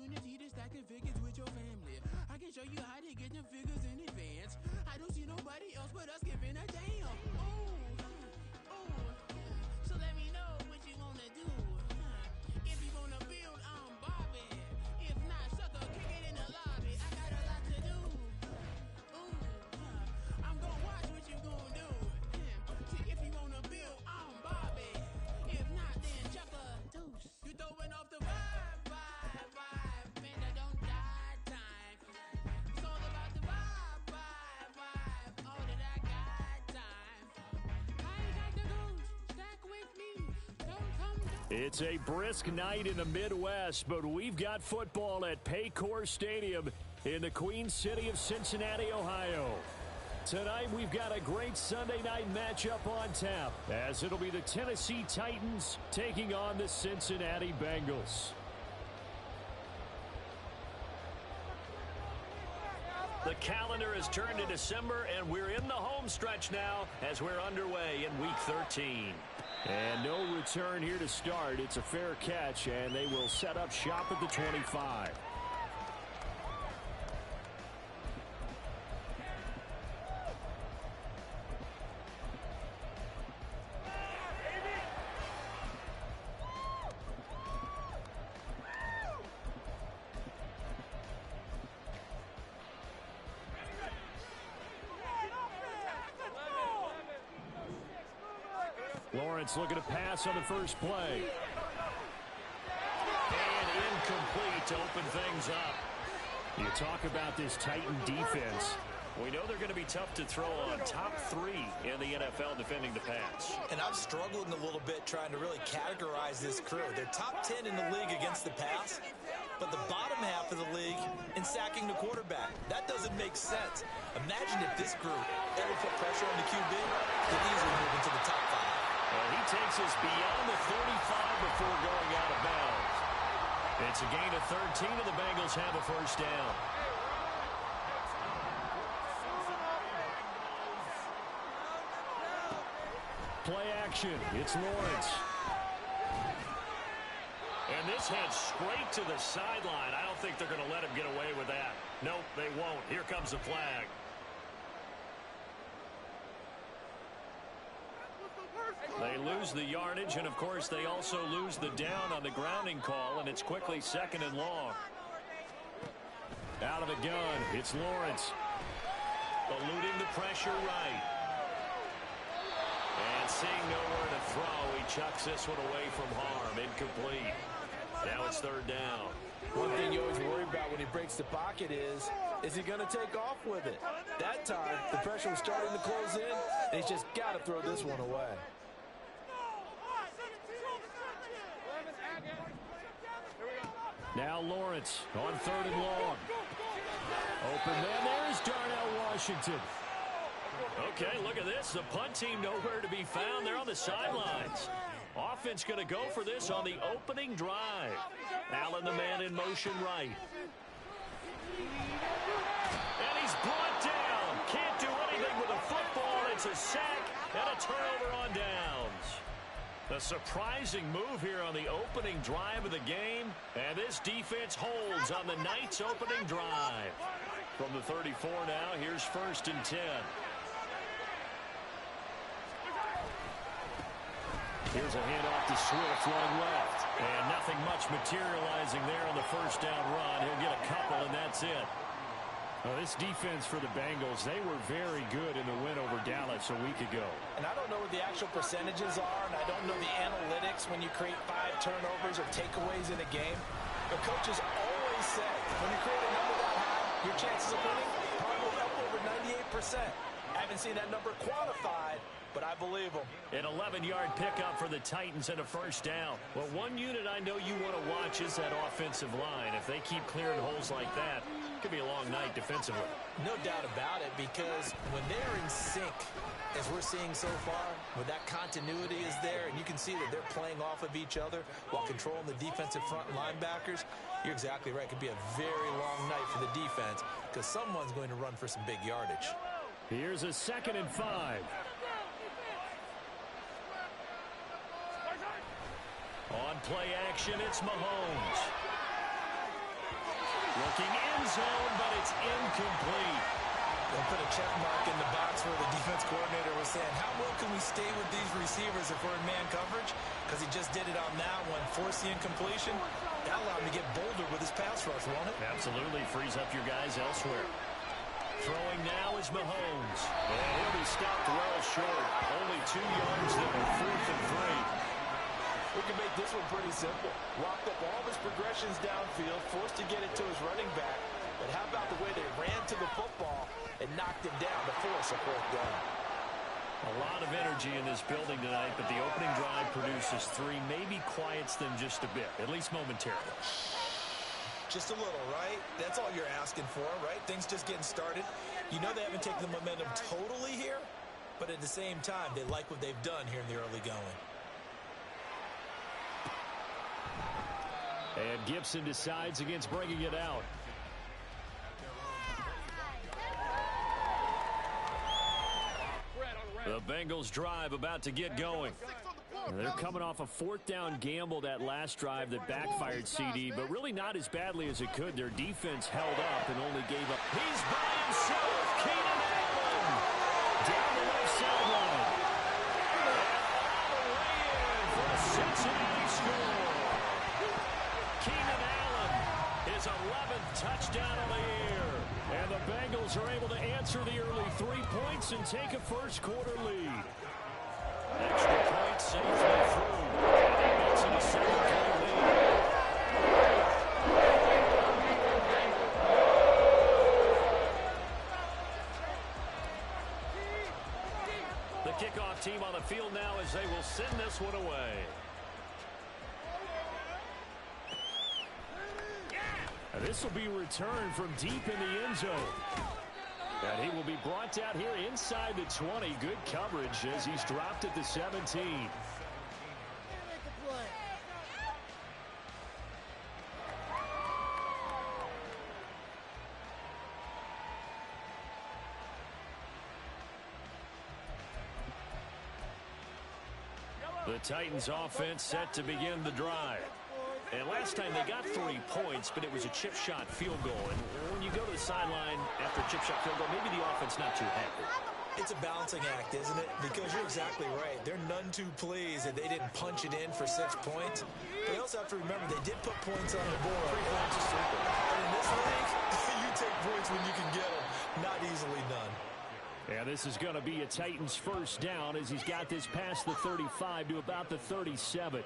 opportunity to stack the figures with your family. I can show you how to get them figures in advance. I don't see nobody else but us giving a damn. So let me know what you wanna do. If you wanna build, I'm Bobby. If not, sucker, kick it in the lobby. I got a lot to do. I'm gonna watch what you gonna do. See, if you wanna build, I'm Bobby. If not, then chuck a deuce. You throwing off the vibe. Man, I don't die time. It's all about the vibe. All that I got time. I ain't got the goose. Stack with me. Don't come down. It's a brisk night in the Midwest, but we've got football at Paycor Stadium in the Queen City of Cincinnati, Ohio. Tonight, we've got a great Sunday night matchup on tap, as it'll be the Tennessee Titans taking on the Cincinnati Bengals. The calendar has turned to December, and we're in the home stretch now as we're underway in Week 13. And no return here to start. It's a fair catch, and they will set up shop at the 25. Lawrence looking to pass on the first play. And incomplete to open things up. You talk about this Titan defense. We know they're going to be tough to throw on. Top 3 in the NFL defending the pass. And I've struggled a little bit trying to really categorize this crew. They're top 10 in the league against the pass, but the bottom half of the league in sacking the quarterback. That doesn't make sense. Imagine if this group ever put pressure on the QB, they'd easily move into the top 5. Well, he takes us beyond the 35 before going out of bounds. It's a gain of 13, and the Bengals have a first down. Play action. It's Lawrence. And this heads straight to the sideline. I don't think they're going to let him get away with that. Nope, they won't. Here comes the flag. They lose the yardage, and, of course, they also lose the down on the grounding call, and it's quickly 2nd and long. Out of the gun, it's Lawrence. Eluding the pressure right. And seeing nowhere to throw, he chucks this one away from harm. Incomplete. Now it's 3rd down. One thing you always worry about when he breaks the pocket is he going to take off with it? That time, the pressure was starting to close in, and he's just got to throw this one away. Now Lawrence on 3rd and long. Open man. There's Darnell Washington. Okay, look at this. The punt team nowhere to be found. They're on the sidelines. Offense going to go for this on the opening drive. Allen, the man in motion right. And he's brought down. Can't do anything with a football. It's a sack and a turnover on downs. A surprising move here on the opening drive of the game. And this defense holds on the night's opening drive. From the 34 now, here's 1st and 10. Here's a handoff to Swift, running left. And nothing much materializing there on the first down run. He'll get a couple, and that's it. Well, this defense for the Bengals, they were very good in the win over Dallas a week ago. And I don't know what the actual percentages are, and I don't know the analytics when you create 5 turnovers or takeaways in a game. But coaches always say, when you create a number that high, your chances of winning probably up over 98%. I haven't seen that number quantified, but I believe them. An 11-yard pickup for the Titans and a first down. Well, one unit I know you want to watch is that offensive line. If they keep clearing holes like that, it could be a long night defensively. No doubt about it, because when they're in sync, as we're seeing so far, when that continuity is there and you can see that they're playing off of each other while controlling the defensive front linebackers, you're exactly right. It could be a very long night for the defense because someone's going to run for some big yardage. Here's a 2nd and 5. On play action, it's Mahomes. Looking end zone, but it's incomplete. They'll put a check mark in the box where the defense coordinator was saying, how well can we stay with these receivers if we're in man coverage? Because he just did it on that one, forced the incompletion. That allowed him to get bolder with his pass rush, won't it? Absolutely. Frees up your guys elsewhere. Throwing now is Mahomes. And he'll be stopped well short. Only 2 yards there, 4th and 3. We can make this one pretty simple. Locked up all of his progressions downfield, forced to get it to his running back. But how about the way they ran to the football and knocked him down to force a 4th down? A lot of energy in this building tonight, but the opening drive produces 3. Maybe quiets them just a bit, at least momentarily. Just a little, right? That's all you're asking for, right? Things just getting started. You know they haven't taken the momentum totally here, but at the same time, they like what they've done here in the early going. And Gibson decides against bringing it out. The Bengals drive about to get going. They're coming off a 4th down gamble that last drive that backfired CD, but really not as badly as it could. Their defense held up and only gave up. He's by himself. Keenan Allen down the left sideline. And all the way in for a Cincinnati score. Keenan Allen, his 11th touchdown of the year. And the Bengals are able to answer the early 3 points and take a first-quarter lead. Extra point safely through. And he makes it a 7-point lead. The kickoff team on the field now as they will send this one away. This will be returned from deep in the end zone. And he will be brought out here inside the 20. Good coverage as he's dropped at the 17. The Titans offense set to begin the drive. And last time they got 3 points, but it was a chip shot field goal. And when you go to the sideline after a chip shot field goal, maybe the offense not too happy. It's a balancing act, isn't it? Because you're exactly right. They're none too pleased that they didn't punch it in for 6 points. But they also have to remember they did put points on the board. 3 points is super. And in this league, you take points when you can get them. Not easily done. Yeah, this is going to be a Titans first down as he's got this past the 35 to about the 37.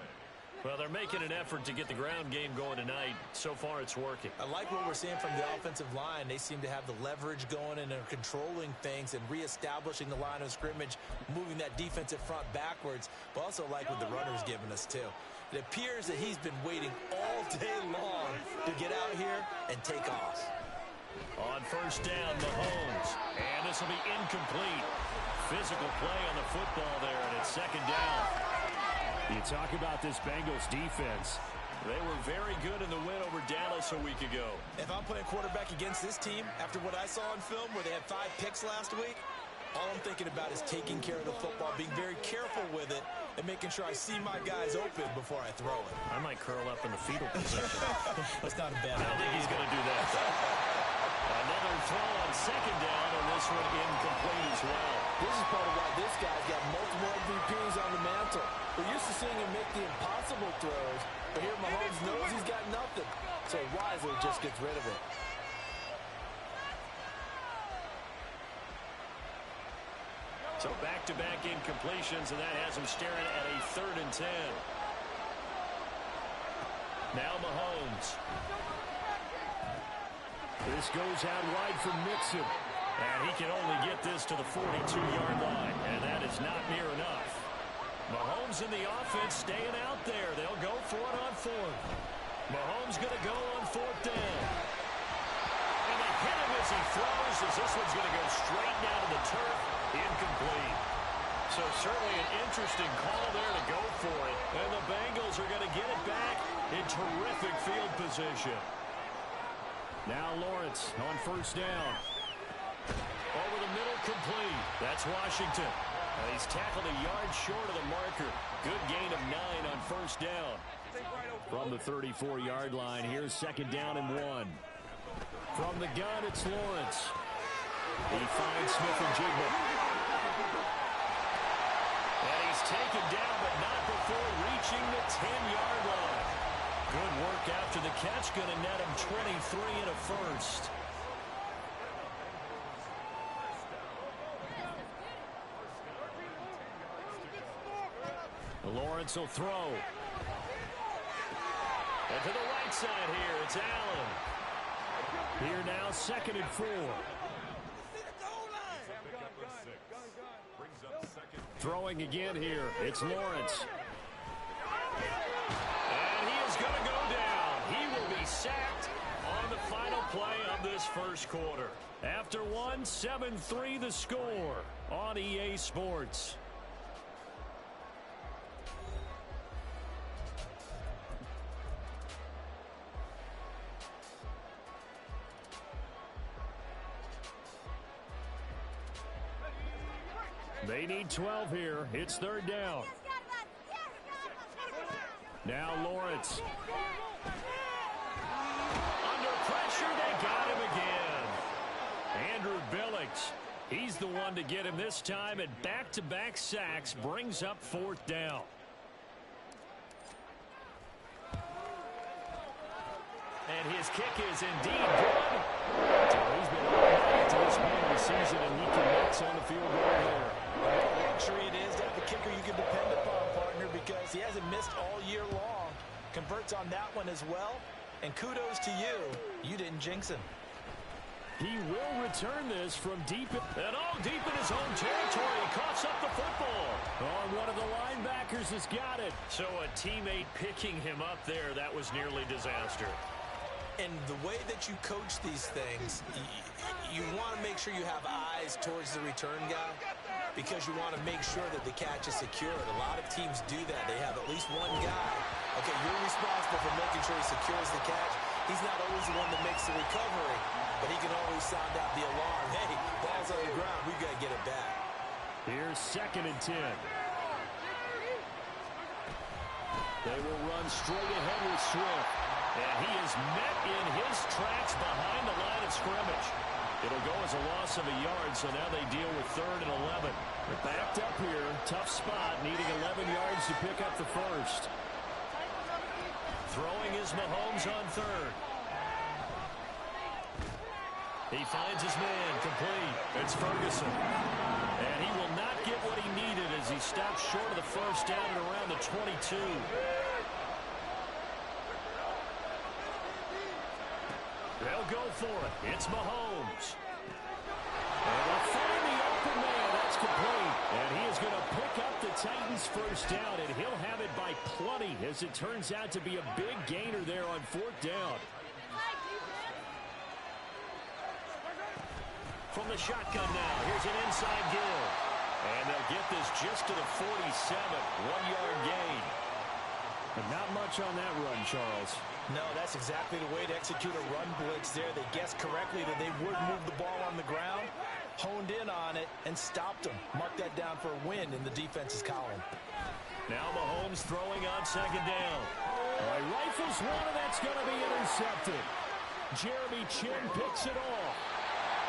Well, they're making an effort to get the ground game going tonight. So far, it's working. I like what we're seeing from the offensive line. They seem to have the leverage going and are controlling things and reestablishing the line of scrimmage, moving that defensive front backwards, but also like what the runner's giving us, too. It appears that he's been waiting all day long to get out here and take off. On first down, Mahomes. And this will be incomplete. Physical play on the football there, and it's second down. You talk about this Bengals defense. They were very good in the win over Dallas a week ago. If I'm playing quarterback against this team, after what I saw on film where they had 5 picks last week, all I'm thinking about is taking care of the football, being very careful with it, and making sure I see my guys open before I throw it. I might curl up in the fetal position. That's not a bad I don't think he's going to do that, though. Another throw on second down, and this one incomplete as well. This is part of why this guy's got multiple MVPs on the mantle. We're used to seeing him make the impossible throws, but here Mahomes knows he's got nothing, so wisely just gets rid of it. So back-to-back incompletions, and that has him staring at a 3rd and 10. Now Mahomes. This goes out wide for Mixon. And he can only get this to the 42-yard line, and that is not near enough. Mahomes and the offense staying out there. They'll go for it on 4th. Mahomes going to go on 4th down. And they hit him as he throws, as this one's going to go straight down to the turf. Incomplete. So certainly an interesting call there to go for it. And the Bengals are going to get it back in terrific field position. Now Lawrence on first down. Over the middle, complete. That's Washington. And he's tackled a yard short of the marker. Good gain of 9 on first down. From the 34-yard line, here's second down and 1. From the gun, it's Lawrence. He finds Smith and Jigba. And he's taken down, but not before reaching the 10-yard line. Good work after the catch. Going to net him 23 and a first. Lawrence will throw. And to the right side here, it's Allen. Here now, 2nd and 4. Throwing again here, it's Lawrence. And he is going to go down. He will be sacked on the final play of this first quarter. After one, 7-3 the score on EA Sports. They need 12 here. It's 3rd down. Now Lawrence. Under pressure, they got him again. Andrew Billings. He's the one to get him this time, and back-to-back sacks brings up 4th down. And his kick is indeed good. So he's been on to this point of the season, and he connects on the field goal there. What a luxury it is to have a kicker you can depend upon, partner, because he hasn't missed all year long. Converts on that one as well. And kudos to you. You didn't jinx him. He will return this from deep, and all deep in his own territory. He coughs up the football. Oh, and one of the linebackers has got it. So a teammate picking him up there, that was nearly disaster. And the way that you coach these things, you want to make sure you have eyes towards the return guy because you want to make sure that the catch is secured. A lot of teams do that. They have at least one guy. Okay, you're responsible for making sure he secures the catch. He's not always the one that makes the recovery, but he can always sound out the alarm. Hey, ball's on the ground. We've got to get it back. Here's 2nd and 10. They will run straight ahead with Swift. And he is met in his tracks behind the line of scrimmage. It'll go as a loss of a yard, so now they deal with 3rd and 11. They're backed up here. Tough spot, needing 11 yards to pick up the first. Throwing is Mahomes on 3rd. He finds his man, complete. It's Ferguson. And he will not get what he needed as he stops short of the first down at around the 22. They'll go for it. It's Mahomes. And they'll find the open man. That's complete. And he is going to pick up the Titans' first down, and he'll have it by plenty as it turns out to be a big gainer there on 4th down. From the shotgun now, here's an inside give. And they'll get this just to the 47. 1-yard gain. But not much on that run, Charles. No, that's exactly the way to execute a run blitz there. They guessed correctly that they would move the ball on the ground, honed in on it, and stopped them. Mark that down for a win in the defense's column. Now Mahomes throwing on 2nd down. All right, rifles one, and that's going to be intercepted. Jeremy Chinn picks it off.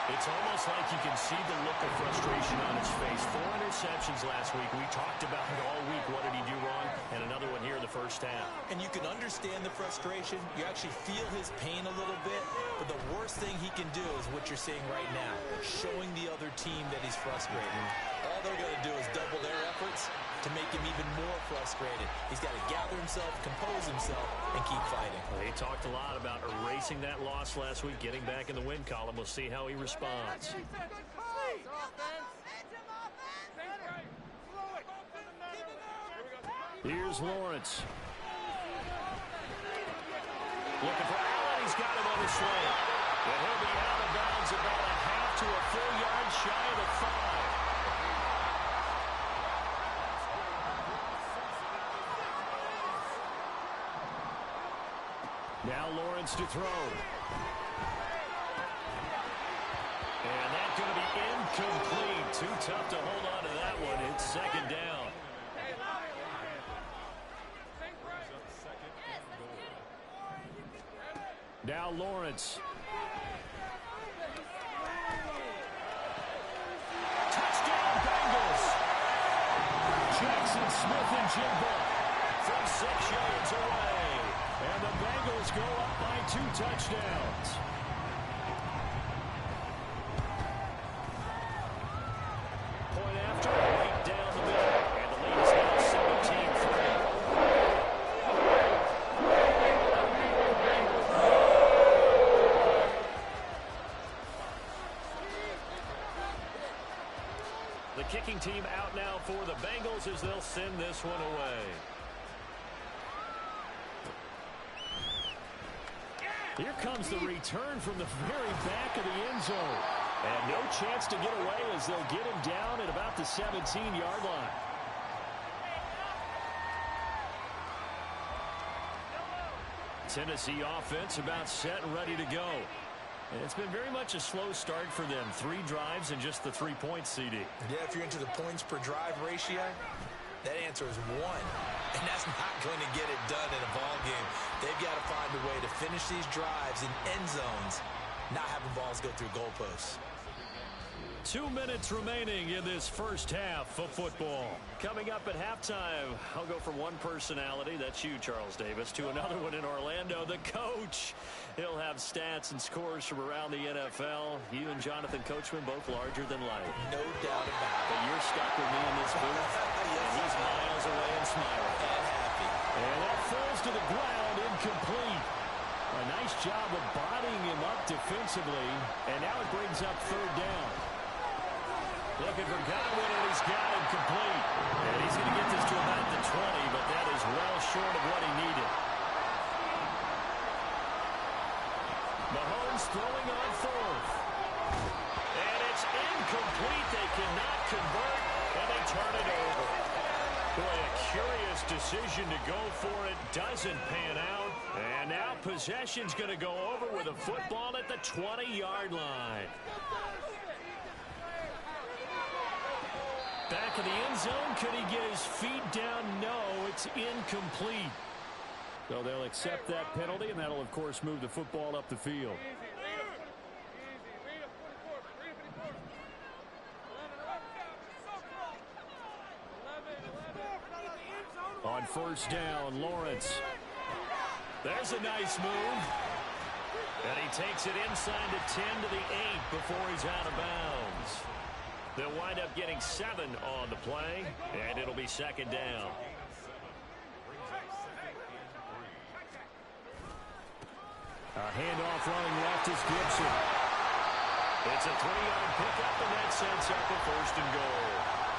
It's almost like you can see the look of frustration on his face. 4 interceptions last week. We talked about it all week. What did he do wrong? And another one here in the first half. And you can understand the frustration. You actually feel his pain a little bit. But the worst thing he can do is what you're seeing right now, showing the other team that he's frustrated. All they're going to do is double their efforts to make him even more frustrated. He's got to gather himself, compose himself, and keep fighting. Well, he talked a lot about erasing that loss last week, getting back in the win column. We'll see how he responds. Here's Lawrence. Looking for Allen. He's got him on the slant. And he'll be out of bounds about a half to a full yard shy of the 5. Now Lawrence to throw. And that's going to be incomplete. Too tough to hold on to that one. It's 2nd down. Now Lawrence. Jackson Smith-Njigba from 6 yards away. And the Bengals go up by 2 touchdowns. Point after, right down the middle. And the lead is now 17-3. The kicking team out now for the Bengals as they'll send this one away. Here comes the return from the very back of the end zone. And no chance to get away as they'll get him down at about the 17-yard line. Tennessee offense about set and ready to go. And it's been very much a slow start for them. 3 drives and just the 3 points, CD. Yeah, if you're into the points per drive ratio, that answer is 1. And that's not going to get it done in a ball game. They've got to find a way to finish these drives in end zones, not having balls go through goalposts. 2 minutes remaining in this first half of football. Coming up at halftime, I'll go from one personality, that's you, Charles Davis, to another one in Orlando, the coach. He'll have stats and scores from around the NFL. You and Jonathan Coachman both larger than life. No doubt about it. But you're stuck with me in this booth, and he's miles away and smiling. And happy. And that falls to the ground, incomplete. A nice job of bodying him up defensively, and now it brings up 3rd down. Looking for Godwin, and he's got him complete. And he's going to get this to about the 20, but that is well short of what he needed. Mahomes throwing on 4th. And it's incomplete. They cannot convert, and they turn it over. Boy, a curious decision to go for it. Doesn't pan out. And now possession's going to go over with a football at the 20-yard line. Back of the end zone. Could he get his feet down? No, it's incomplete. So they'll accept that penalty, and that'll, of course, move the football up the field. On 1st down, Lawrence. There's a nice move. And he takes it inside the 10 to the 8 before he's out of bounds. They'll wind up getting 7 on the play, and it'll be 2nd down. A handoff running left is Gibson. It's a 3-yard pickup, and that sets up a 1st and goal.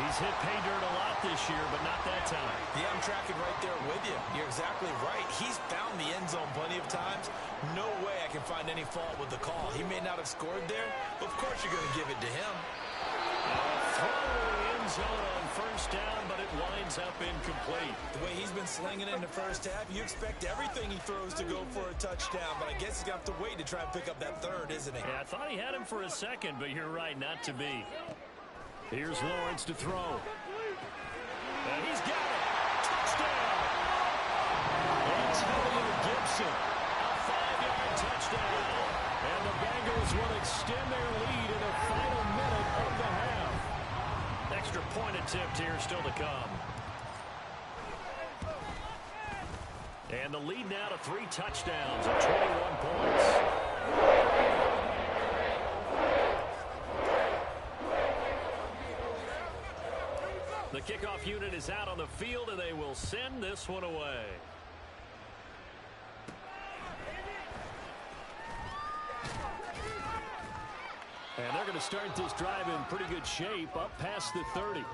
He's hit pay dirt a lot this year, but not that time. Yeah, I'm tracking right there with you. You're exactly right. He's found the end zone plenty of times. No way I can find any fault with the call. He may not have scored there, but of course you're going to give it to him. Throw in the end zone on 1st down, but it winds up incomplete. The way he's been slinging it in the first half, you expect everything he throws to go for a touchdown, but I guess he's going to have to wait to try and pick up that 3rd, isn't he? Yeah, I thought he had him for a second, but you're right, not to be. Here's Lawrence to throw. And he's got it. Touchdown. Antonio Gibson. A 5-yard touchdown. And the Bengals will extend their lead in the final minute of the half. Extra point attempt here still to come. And the lead now to 3 touchdowns and 21 points. The kickoff unit is out on the field, and they will send this one away. And they're going to start this drive in pretty good shape, up past the 30.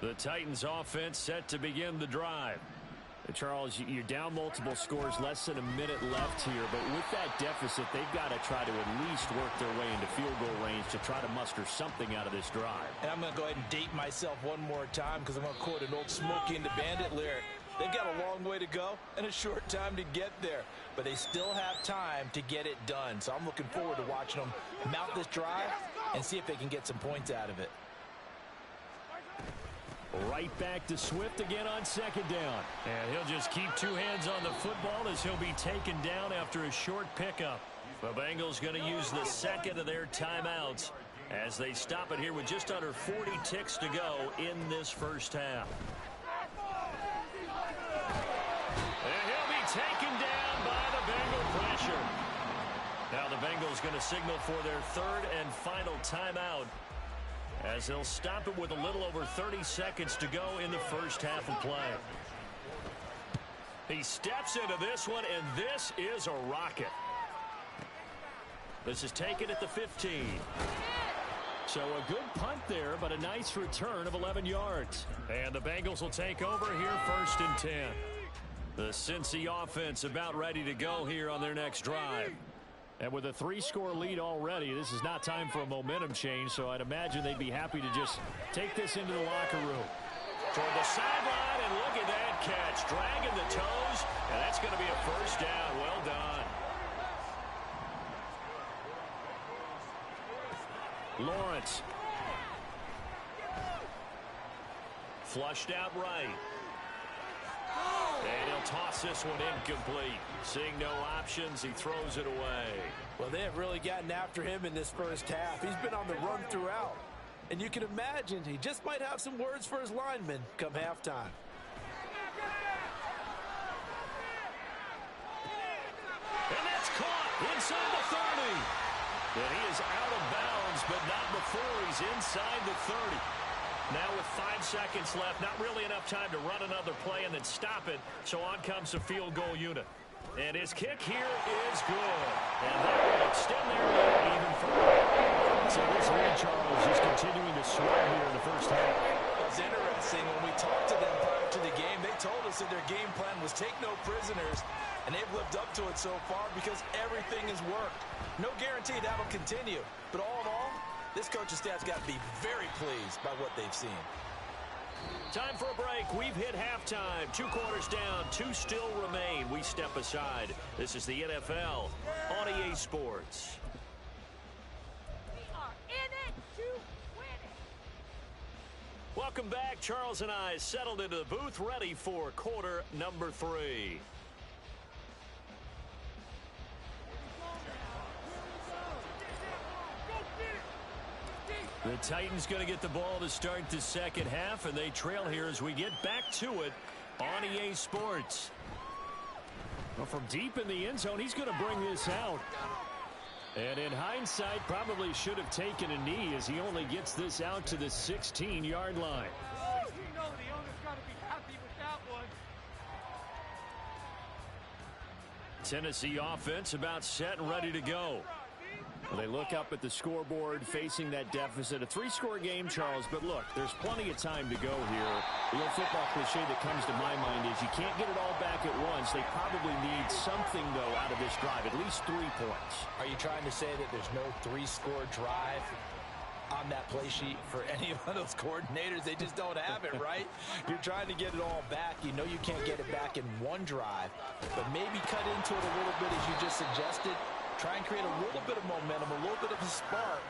The Titans offense set to begin the drive. Charles, you're down multiple scores, less than a minute left here, but with that deficit, they've got to try to at least work their way into field goal range to try to muster something out of this drive. And I'm going to go ahead and date myself one more time because I'm going to quote an old Smokey and the Bandit lyric. They've got a long way to go and a short time to get there, but they still have time to get it done. So I'm looking forward to watching them mount this drive and see if they can get some points out of it. Right back to Swift again on 2nd down. And he'll just keep 2 hands on the football as he'll be taken down after a short pickup. The Bengals going to use the second of their timeouts as they stop it here with just under 40 ticks to go in this first half. And he'll be taken down by the Bengal pressure. Now the Bengals going to signal for their third and final timeout as they'll stop it with a little over 30 seconds to go in the first half of play. He steps into this one, and this is a rocket. This is taken at the 15. So a good punt there, but a nice return of 11 yards. And the Bengals will take over here first and 10. The Cincy offense about ready to go here on their next drive. And with a 3-score lead already, this is not time for a momentum change, so I'd imagine they'd be happy to just take this into the locker room. Toward the sideline, and look at that catch. Dragging the toes, and that's going to be a first down. Well done. Lawrence. Flushed out right. And he'll toss this one incomplete. Seeing no options, he throws it away. Well, they have really gotten after him in this first half. He's been on the run throughout. And you can imagine he just might have some words for his linemen come halftime. And that's caught inside the 30. And he is out of bounds, but not before he's inside the 30. Now with 5 seconds left, not really enough time to run another play and then stop it. So on comes the field goal unit. And his kick here is good. And that will extend their lead even further. So this lead, Charles, is continuing to swell here in the first half. It's interesting. When we talked to them prior to the game, they told us that their game plan was take no prisoners. And they've lived up to it so far because everything has worked. No guarantee that'll continue. But all in all, this coaching staff's got to be very pleased by what they've seen. Time for a break. We've hit halftime. 2 quarters down. 2 still remain. We step aside. This is the NFL on EA Sports. We are in it to win it. Welcome back. Charles and I settled into the booth ready for quarter number 3. The Titans going to get the ball to start the second half, and they trail here as we get back to it on EA Sports. Well, from deep in the end zone, he's going to bring this out. And in hindsight, probably should have taken a knee as he only gets this out to the 16-yard line. You know the owner's got to be happy with that one. Tennessee offense about set and ready to go. Well, they look up at the scoreboard facing that deficit. A 3-score game, Charles, but look, there's plenty of time to go here. The old football cliche that comes to my mind is you can't get it all back at once. They probably need something, though, out of this drive, at least 3 points. Are you trying to say that there's no 3-score drive on that play sheet for any of those coordinators? They just don't have it, right? You're trying to get it all back. You know you can't get it back in one drive, but maybe cut into it a little bit as you just suggested. Try and create a little bit of momentum, a little bit of a spark,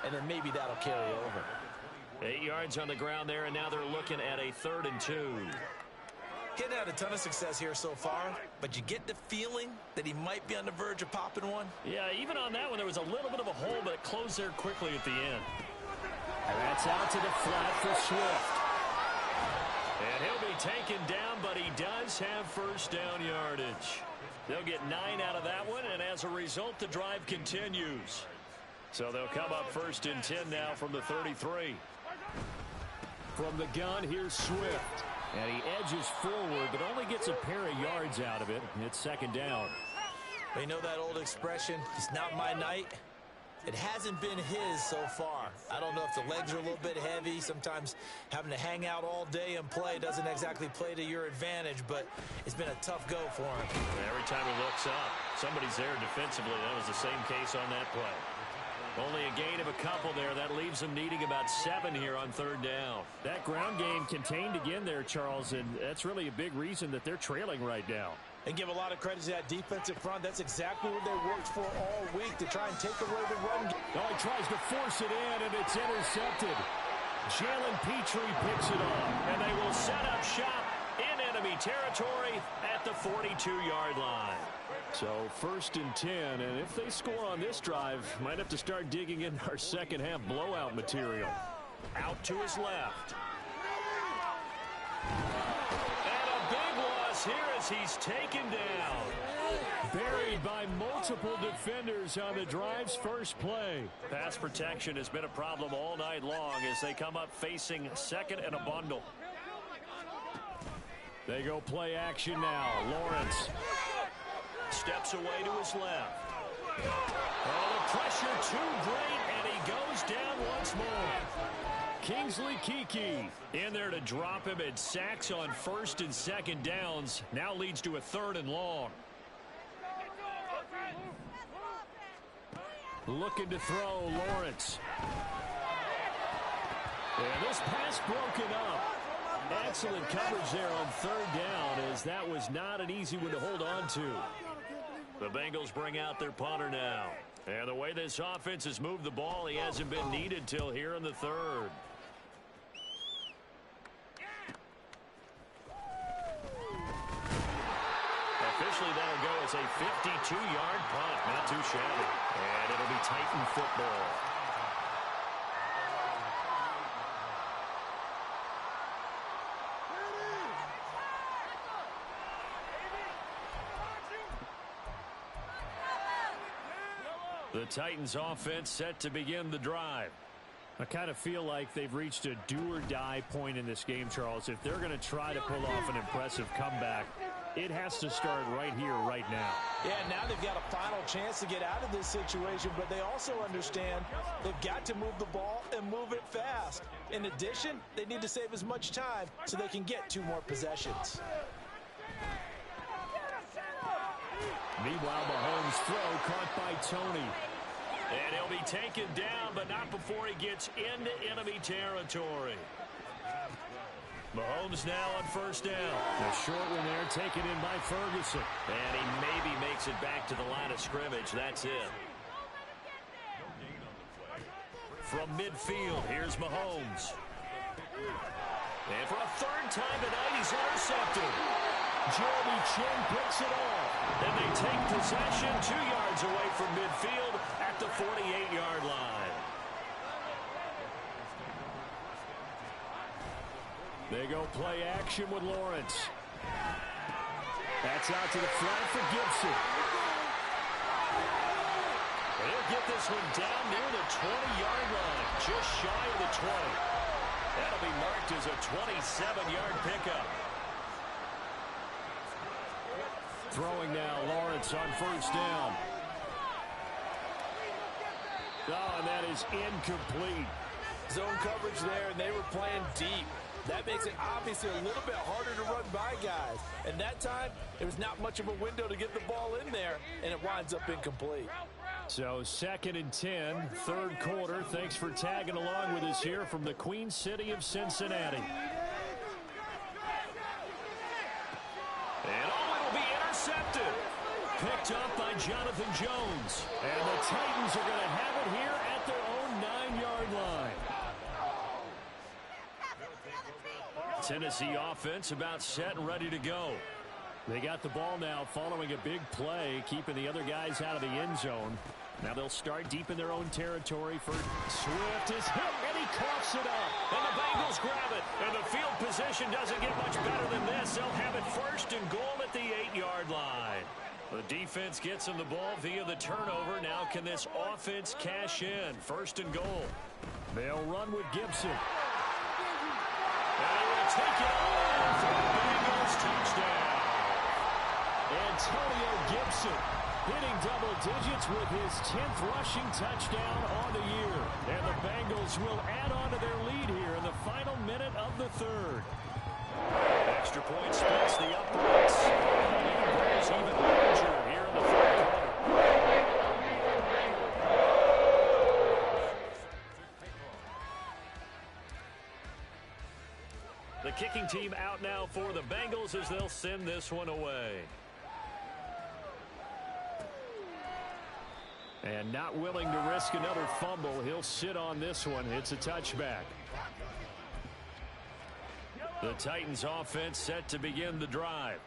and then maybe that'll carry over. 8 yards on the ground there, and now they're looking at a 3rd and 2. He hadn't had a ton of success here so far, but you get the feeling that he might be on the verge of popping one. Yeah, even on that one, there was a little bit of a hole, but it closed there quickly at the end. And that's out to the flat for Swift. And he'll be taken down, but he does have first down yardage. They'll get 9 out of that one, and as a result, the drive continues. So they'll come up 1st and 10 now from the 33. From the gun, here's Swift. And he edges forward, but only gets a pair of yards out of it. It's 2nd down. You know that old expression, it's not my night? It hasn't been his so far. I don't know if the legs are a little bit heavy. Sometimes having to hang out all day and play doesn't exactly play to your advantage, but it's been a tough go for him. Every time he looks up, somebody's there defensively. That was the same case on that play. Only a gain of a couple there. That leaves them needing about 7 here on 3rd down. That ground game contained again there, Charles, and that's really a big reason that they're trailing right now. And give a lot of credit to that defensive front. That's exactly what they worked for all week, to try and take away the run game. Oh, he tries to force it in, and it's intercepted. Jalen Petrie picks it off, and they will set up shop in enemy territory at the 42-yard line. So 1st and 10, and if they score on this drive, might have to start digging in our second half blowout material. Out to his left. And a big loss here as he's taken down. Buried by multiple defenders on the drive's first play. Pass protection has been a problem all night long as they come up facing second and a bundle. They go play action now. Lawrence steps away to his left. Oh, the pressure too great, and he goes down once more. Kingsley Keke in there to drop him. At sacks on 1st and 2nd downs. Now leads to a 3rd and long. Looking to throw, Lawrence. And this pass broken up. Excellent coverage there on 3rd down, as that was not an easy one to hold on to. The Bengals bring out their punter now. And the way this offense has moved the ball, he hasn't been needed till here in the 3rd. Officially, that'll go as a 52-yard punt. Not too shabby. And it'll be Titan football. The Titans offense set to begin the drive. I kind of feel like they've reached a do-or-die point in this game, Charles. If they're going to try to pull off an impressive comeback, it has to start right here, right now. Yeah, now they've got a final chance to get out of this situation, but they also understand they've got to move the ball and move it fast. In addition, they need to save as much time so they can get 2 more possessions. Meanwhile, Mahomes' throw caught by Tony. And he'll be taken down, but not before he gets into enemy territory. Mahomes now on 1st down. A short one there taken in by Ferguson. And he maybe makes it back to the line of scrimmage. That's it. From midfield, here's Mahomes. And for a 3rd time tonight, he's intercepted. Jeremy Chin picks it off. And they take possession 2 yards away from midfield at the 48-yard line. They go play action with Lawrence. That's out to the flat for Gibson. He'll get this one down near the 20-yard line, just shy of the 20. That'll be marked as a 27-yard pickup. Throwing now, Lawrence on 1st down. Oh, and that is incomplete. Zone coverage there, and they were playing deep. That makes it obviously a little bit harder to run by guys. And that time, there was not much of a window to get the ball in there, and it winds up incomplete. So 2nd and 10, 3rd quarter. Thanks for tagging along with us here from the Queen City of Cincinnati. And it'll be intercepted. Picked up by Jonathan Jones. And the Titans are going to have it here at their own 9-yard line. Tennessee offense about set and ready to go. They got the ball now following a big play, keeping the other guys out of the end zone. Now they'll start deep in their own territory. For Swift is hit, and he coughs it up. And the Bengals grab it. And the field position doesn't get much better than this. They'll have it 1st and goal at the 8-yard line. The defense gets him the ball via the turnover. Now can this offense cash in? 1st and goal. They'll run with Gibson. And he will take it off. Bengals touchdown. Antonio Gibson hitting double digits with his 10th rushing touchdown on the year. And the Bengals will add on to their lead here in the final minute of the 3rd. Extra point splits the uprights. The lead grows even larger here in the 3rd quarter. The kicking team out now for the Bengals as they'll send this one away. And not willing to risk another fumble, he'll sit on this one. It's a touchback. The Titans offense set to begin the drive.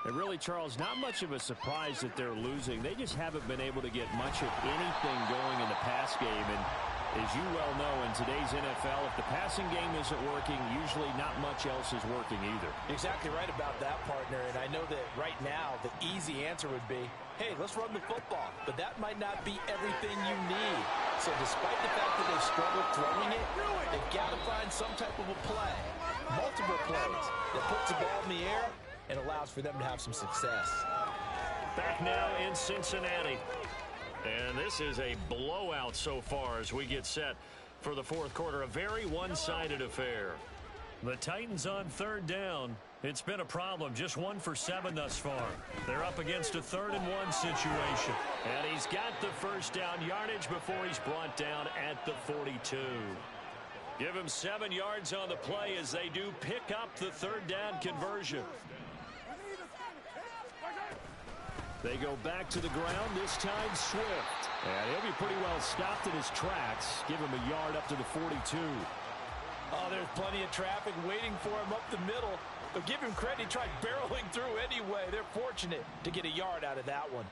And really, Charles, not much of a surprise that they're losing. They just haven't been able to get much of anything going in the pass game. And as you well know, in today's NFL, if the passing game isn't working, usually not much else is working either. Exactly right about that, partner. And I know that right now the easy answer would be, hey, let's run the football. But that might not be everything you need. So despite the fact that they've struggled throwing it, they've got to find some type of a play, multiple plays that puts the ball in the air and allows for them to have some success. Back now in Cincinnati. And this is a blowout so far as we get set for the fourth quarter. A very one-sided affair. The Titans on third down. It's been a problem. Just 1 for 7 thus far. They're up against a 3rd-and-1 situation. And he's got the first down yardage before he's brought down at the 42. Give him 7 yards on the play as they do pick up the 3rd down conversion. They go back to the ground, this time Swift. And he'll be pretty well stopped in his tracks. Give him a yard up to the 42. Oh, there's plenty of traffic waiting for him up the middle. But give him credit, he tried barreling through anyway. They're fortunate to get a yard out of that one.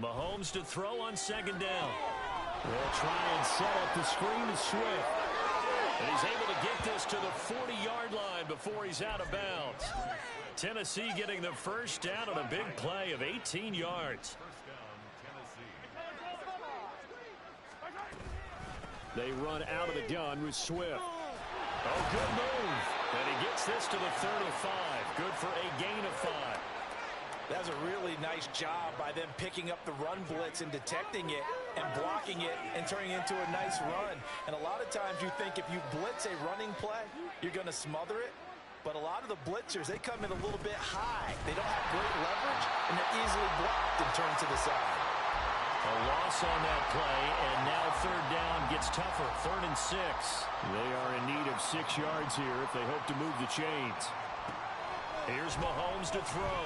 Mahomes to throw on 2nd down. They'll try and set up the screen to Swift. And he's able to get this to the 40-yard line before he's out of bounds. Tennessee getting the first down on a big play of 18 yards. They run out of the gun with Swift. Oh, good move. And he gets this to the 35. Good for a gain of 5. That's a really nice job by them picking up the run blitz and detecting it and blocking it and turning it into a nice run. And a lot of times you think if you blitz a running play, you're going to smother it. But a lot of the blitzers, they come in a little bit high. They don't have great leverage, and they're easily blocked and turned to the side. A loss on that play, and now 3rd down gets tougher. 3rd and 6. They are in need of 6 yards here if they hope to move the chains. Here's Mahomes to throw.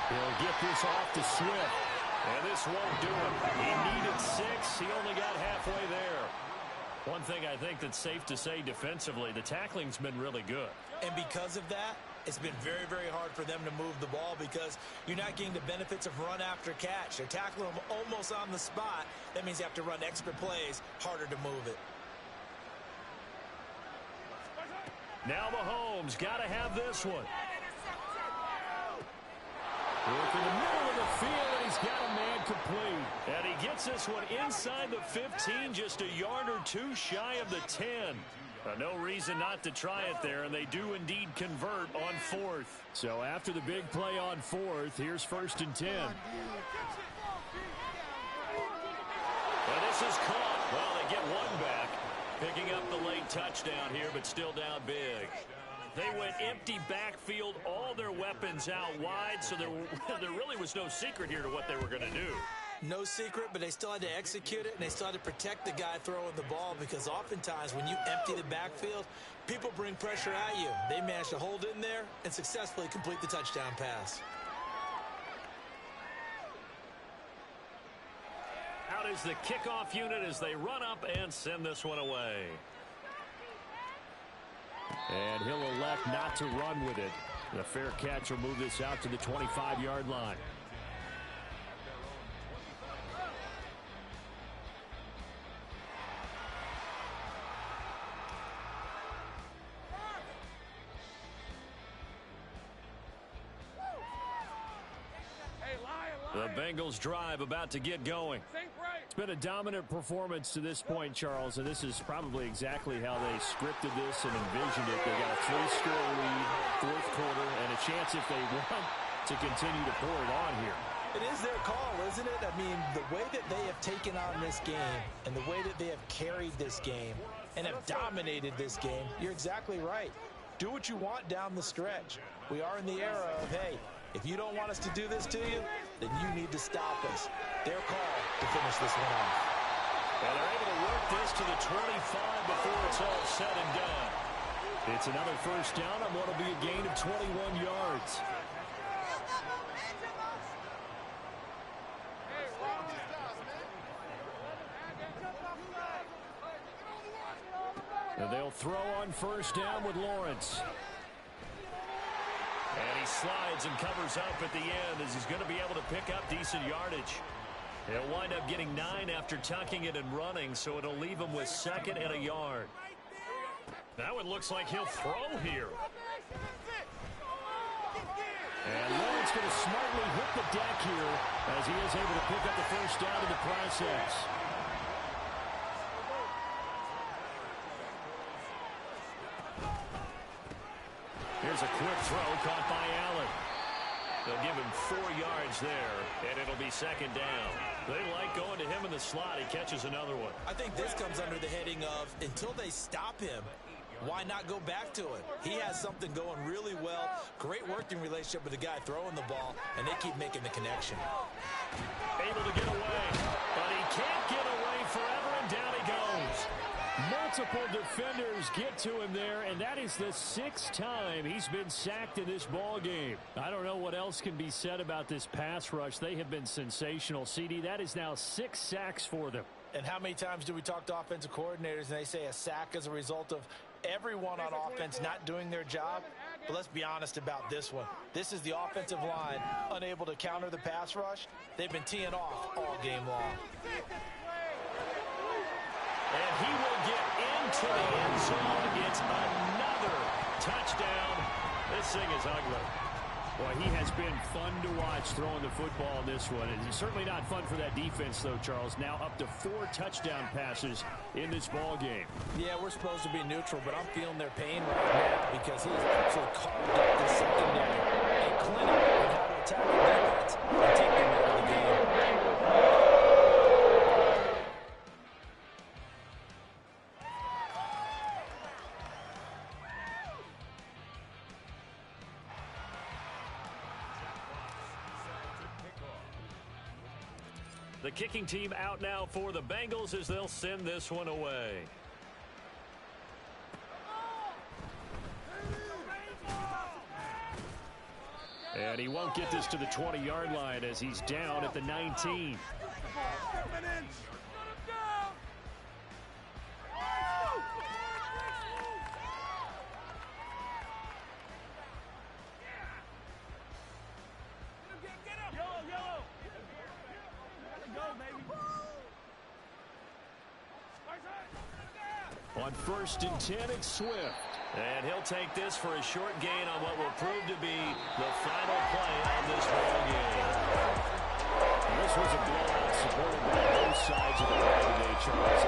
He'll get this off to Swift. And this won't do it. He needed 6. He only got halfway there. One thing I think that's safe to say defensively, the tackling's been really good. And because of that, it's been very, very hard for them to move the ball because you're not getting the benefits of run after catch. They're tackling them almost on the spot. That means you have to run extra plays, harder to move it. Now Mahomes got to have this one. Look in the middle of the field, and he's got a man complete. And he gets this one inside the 15, just a yard or 2 shy of the 10. No reason not to try it there, and they do indeed convert on 4th. So after the big play on 4th, here's 1st and 10. And this is caught. Well, they get one back, picking up the late touchdown here, but still down big. They went empty backfield, all their weapons out wide, so there really was no secret here to what they were going to do. No secret, but they still had to execute it, and they still had to protect the guy throwing the ball because oftentimes when you empty the backfield, people bring pressure at you. They managed to hold in there and successfully complete the touchdown pass. Out is the kickoff unit as they run up and send this one away. And he'll elect not to run with it. The fair catch will move this out to the 25-yard line. The Bengals drive about to get going. It's been a dominant performance to this point, Charles, and this is probably exactly how they scripted this and envisioned it. They got a 3-score lead, 4th quarter, and a chance if they want to continue to pour it on here. It is their call, isn't it? I mean, the way that they have taken on this game and the way that they have carried this game and have dominated this game, you're exactly right. Do what you want down the stretch. We are in the era of, hey, if you don't want us to do this to you, then you need to stop us. Their call to finish this one off. And they're able to work this to the 25 before it's all said and done. It's another first down on what will be a gain of 21 yards. And they'll throw on first down with Lawrence. And he slides and covers up at the end as he's going to be able to pick up decent yardage. He'll wind up getting 9 after tucking it and running, so it'll leave him with 2nd and a yard. Now it looks like he'll throw here. And Lawrence going to smartly hit the deck here as he is able to pick up the first down in the process. Here's a quick throw caught by Allen. They'll give him 4 yards there, and it'll be 2nd down. They like going to him in the slot. He catches another one. I think this comes under the heading of until they stop him, why not go back to it? He has something going really well. Great working relationship with the guy throwing the ball, and they keep making the connection. Able to get away, but he can't get away forever, and down he goes. Multiple defenders get to him there, and that is the 6th time he's been sacked in this ball game. I don't know what else can be said about this pass rush. They have been sensational. CD, that is now 6 sacks for them. And how many times do we talk to offensive coordinators and they say a sack as a result of everyone on offense not doing their job? But let's be honest about this one. This is the offensive line unable to counter the pass rush. They've been teeing off all game long. And he will get into the end zone. It's another touchdown. This thing is ugly. Boy, he has been fun to watch throwing the football in this one. It's certainly not fun for that defense, though, Charles. Now up to 4 touchdown passes in this ball game. Yeah, we're supposed to be neutral, but I'm feeling their pain right now because he has actually carved up the secondary. A clinic of how to attack the defense and take them out of the game. The kicking team out now for the Bengals as they'll send this one away. And he won't get this to the 20-yard line as he's down at the 19. On 1st and 10, it's Swift. And he'll take this for a short gain on what will prove to be the final play of this ball game. This was a blowout supported by both sides of the ball today, Charles.